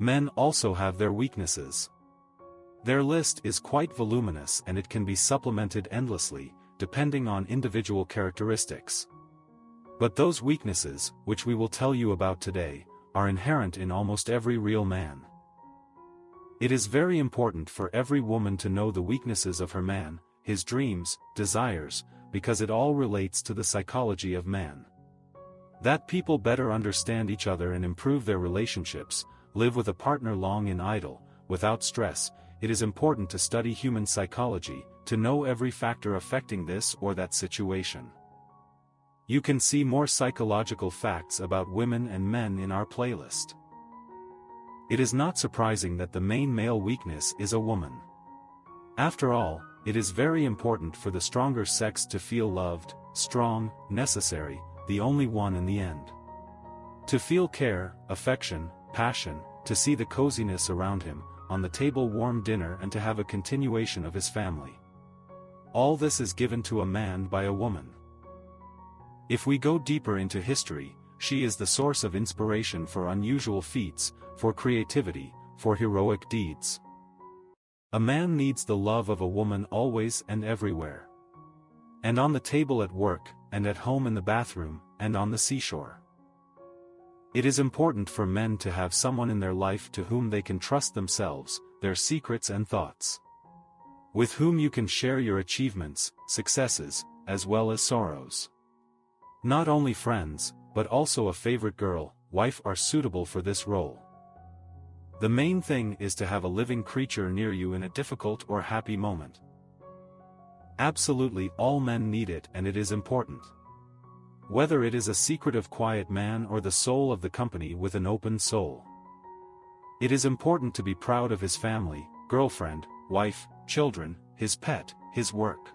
Men also have their weaknesses. Their list is quite voluminous and it can be supplemented endlessly, depending on individual characteristics. But those weaknesses, which we will tell you about today, are inherent in almost every real man. It is very important for every woman to know the weaknesses of her man, his dreams, desires, because it all relates to the psychology of man. That people better understand each other and improve their relationships, live with a partner long and idle, without stress, it is important to study human psychology, to know every factor affecting this or that situation. You can see more psychological facts about women and men in our playlist. It is not surprising that the main male weakness is a woman. After all, it is very important for the stronger sex to feel loved, strong, necessary, the only one in the end. To feel care, affection, passion, to see the coziness around him, on the table warm dinner and to have a continuation of his family. All this is given to a man by a woman. If we go deeper into history, she is the source of inspiration for unusual feats, for creativity, for heroic deeds. A man needs the love of a woman always and everywhere. And on the table at work, and at home in the bathroom, and on the seashore. It is important for men to have someone in their life to whom they can trust themselves, their secrets and thoughts. With whom you can share your achievements, successes, as well as sorrows. Not only friends, but also a favorite girl, wife are suitable for this role. The main thing is to have a living creature near you in a difficult or happy moment. Absolutely all men need it and it is important. Whether it is a secretive quiet man or the soul of the company with an open soul. It is important to be proud of his family, girlfriend, wife, children, his pet, his work.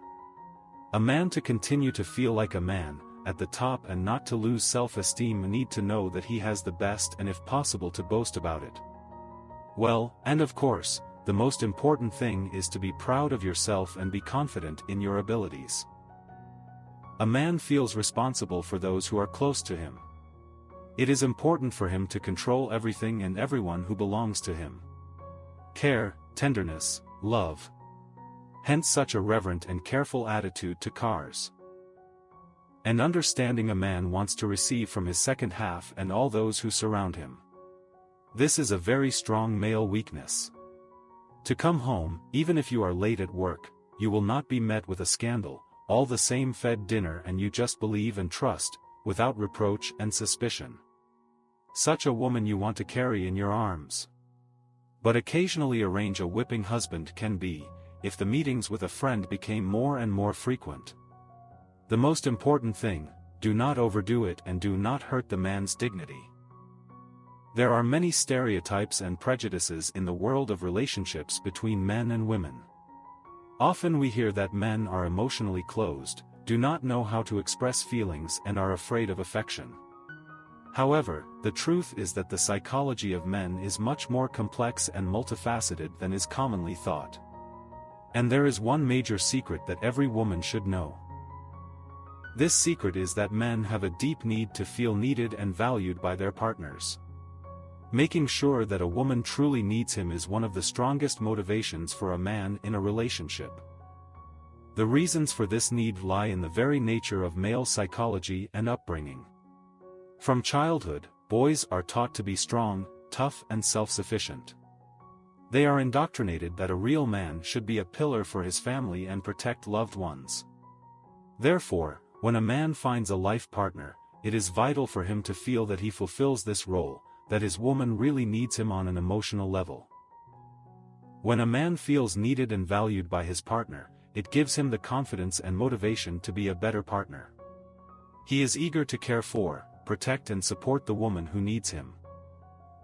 A man to continue to feel like a man, at the top and not to lose self-esteem need to know that he has the best and if possible to boast about it. Well, and of course, the most important thing is to be proud of yourself and be confident in your abilities. A man feels responsible for those who are close to him. It is important for him to control everything and everyone who belongs to him. Care, tenderness, love. Hence such a reverent and careful attitude to cars. And understanding a man wants to receive from his second half and all those who surround him. This is a very strong male weakness. To come home, even if you are late at work, you will not be met with a scandal, all the same fed dinner and you just believe and trust, without reproach and suspicion. Such a woman you want to carry in your arms. But occasionally arrange a whipping husband can be, if the meetings with a friend became more and more frequent. The most important thing, do not overdo it and do not hurt the man's dignity. There are many stereotypes and prejudices in the world of relationships between men and women. Often we hear that men are emotionally closed, do not know how to express feelings and are afraid of affection. However, the truth is that the psychology of men is much more complex and multifaceted than is commonly thought. And there is one major secret that every woman should know. This secret is that men have a deep need to feel needed and valued by their partners. Making sure that a woman truly needs him is one of the strongest motivations for a man in a relationship. The reasons for this need lie in the very nature of male psychology and upbringing. From childhood, boys are taught to be strong, tough and self-sufficient. They are indoctrinated that a real man should be a pillar for his family and protect loved ones. Therefore, when a man finds a life partner, it is vital for him to feel that he fulfills this role, that his woman really needs him on an emotional level. When a man feels needed and valued by his partner, it gives him the confidence and motivation to be a better partner. He is eager to care for, protect and support the woman who needs him.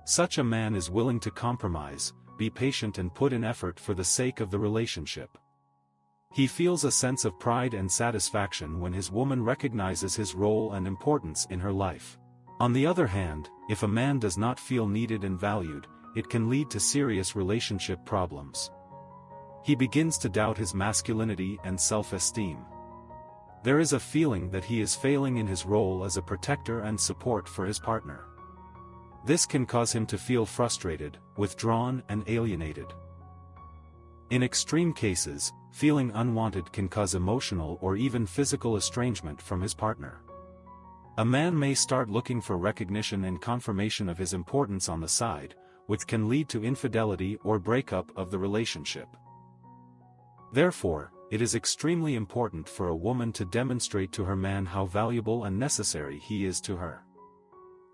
Such a man is willing to compromise, be patient and put in effort for the sake of the relationship. He feels a sense of pride and satisfaction when his woman recognizes his role and importance in her life. On the other hand, if a man does not feel needed and valued, it can lead to serious relationship problems. He begins to doubt his masculinity and self-esteem. There is a feeling that he is failing in his role as a protector and support for his partner. This can cause him to feel frustrated, withdrawn, and alienated. In extreme cases, feeling unwanted can cause emotional or even physical estrangement from his partner. A man may start looking for recognition and confirmation of his importance on the side, which can lead to infidelity or breakup of the relationship. Therefore, it is extremely important for a woman to demonstrate to her man how valuable and necessary he is to her.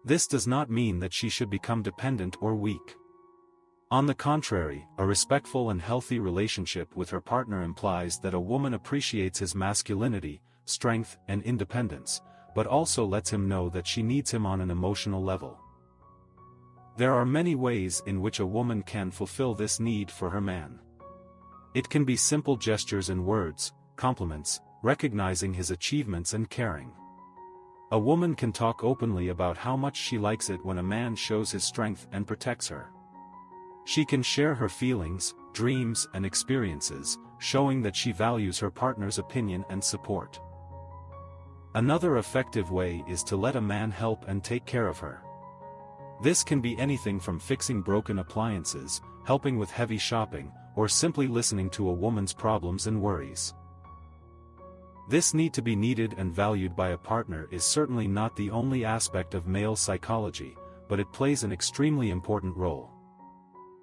This does not mean that she should become dependent or weak. On the contrary, a respectful and healthy relationship with her partner implies that a woman appreciates his masculinity, strength, and independence, but also lets him know that she needs him on an emotional level. There are many ways in which a woman can fulfill this need for her man. It can be simple gestures and words, compliments, recognizing his achievements and caring. A woman can talk openly about how much she likes it when a man shows his strength and protects her. She can share her feelings, dreams, and experiences, showing that she values her partner's opinion and support. Another effective way is to let a man help and take care of her. This can be anything from fixing broken appliances, helping with heavy shopping, or simply listening to a woman's problems and worries. This need to be needed and valued by a partner is certainly not the only aspect of male psychology, but it plays an extremely important role.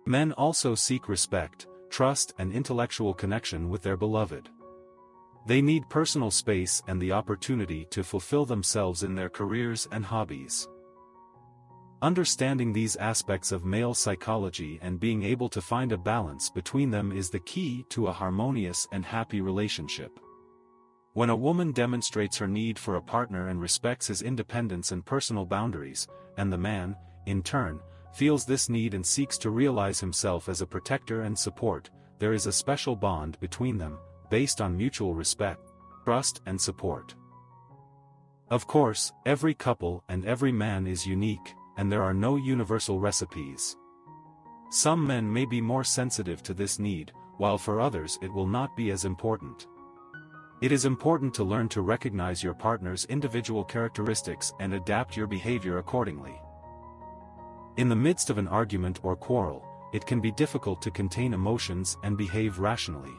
Men also seek respect, trust, and intellectual connection with their beloved. They need personal space and the opportunity to fulfill themselves in their careers and hobbies. Understanding these aspects of male psychology and being able to find a balance between them is the key to a harmonious and happy relationship. When a woman demonstrates her need for a partner and respects his independence and personal boundaries, and the man, in turn, feels this need and seeks to realize himself as a protector and support, there is a special bond between them, based on mutual respect, trust, and support. Of course, every couple and every man is unique, and there are no universal recipes. Some men may be more sensitive to this need, while for others it will not be as important. It is important to learn to recognize your partner's individual characteristics and adapt your behavior accordingly. In the midst of an argument or quarrel, it can be difficult to contain emotions and behave rationally.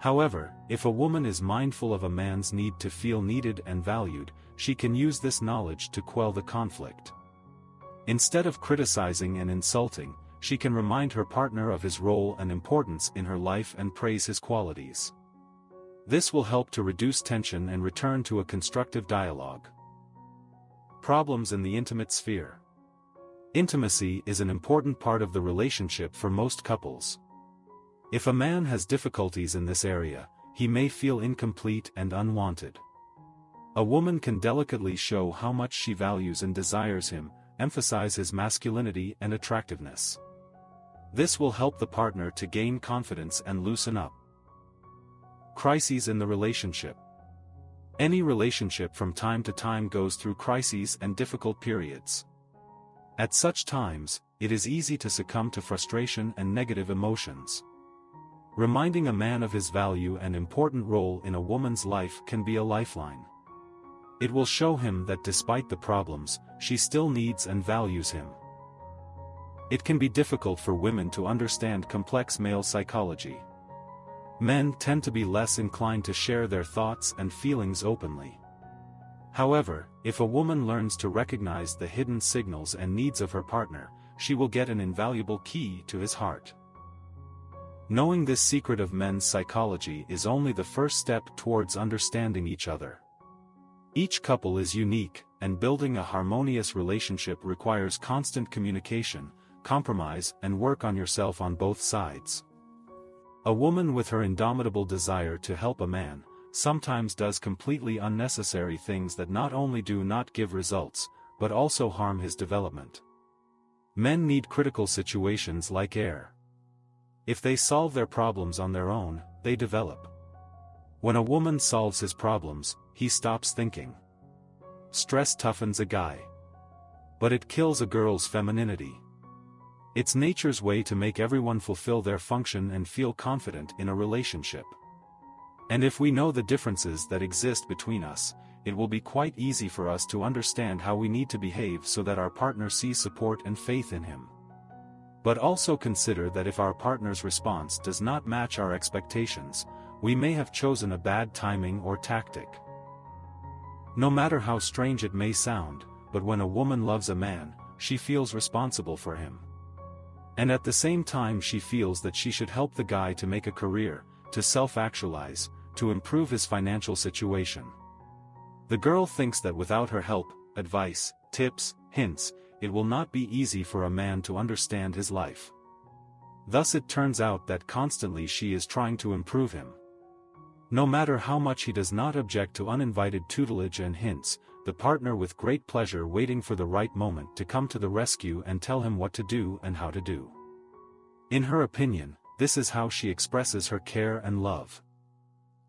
However, if a woman is mindful of a man's need to feel needed and valued, she can use this knowledge to quell the conflict. Instead of criticizing and insulting, she can remind her partner of his role and importance in her life and praise his qualities. This will help to reduce tension and return to a constructive dialogue. Problems in the intimate sphere. Intimacy is an important part of the relationship for most couples. If a man has difficulties in this area, he may feel incomplete and unwanted. A woman can delicately show how much she values and desires him, emphasize his masculinity and attractiveness. This will help the partner to gain confidence and loosen up. Crises in the relationship. Any relationship from time to time goes through crises and difficult periods. At such times, it is easy to succumb to frustration and negative emotions. Reminding a man of his value and important role in a woman's life can be a lifeline. It will show him that despite the problems, she still needs and values him. It can be difficult for women to understand complex male psychology. Men tend to be less inclined to share their thoughts and feelings openly. However, if a woman learns to recognize the hidden signals and needs of her partner, she will get an invaluable key to his heart. Knowing this secret of men's psychology is only the first step towards understanding each other. Each couple is unique, and building a harmonious relationship requires constant communication, compromise, and work on yourself on both sides. A woman with her indomitable desire to help a man sometimes does completely unnecessary things that not only do not give results, but also harm his development. Men need critical situations like air. If they solve their problems on their own, they develop. When a woman solves his problems, he stops thinking. Stress toughens a guy. But it kills a girl's femininity. It's nature's way to make everyone fulfill their function and feel confident in a relationship. And if we know the differences that exist between us, it will be quite easy for us to understand how we need to behave so that our partner sees support and faith in him. But also consider that if our partner's response does not match our expectations, we may have chosen a bad timing or tactic. No matter how strange it may sound, but when a woman loves a man, she feels responsible for him. And at the same time she feels that she should help the guy to make a career, to self-actualize, to improve his financial situation. The girl thinks that without her help, advice, tips, hints, it will not be easy for a man to understand his life. Thus it turns out that constantly she is trying to improve him. No matter how much he does not object to uninvited tutelage and hints, the partner with great pleasure waiting for the right moment to come to the rescue and tell him what to do and how to do. In her opinion, this is how she expresses her care and love.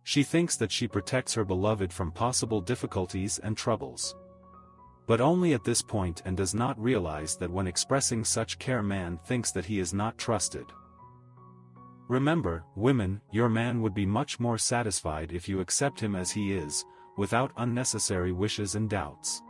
She thinks that she protects her beloved from possible difficulties and troubles. But only at this point, and does not realize that when expressing such care man thinks that he is not trusted. Remember, women, your man would be much more satisfied if you accept him as he is, without unnecessary wishes and doubts.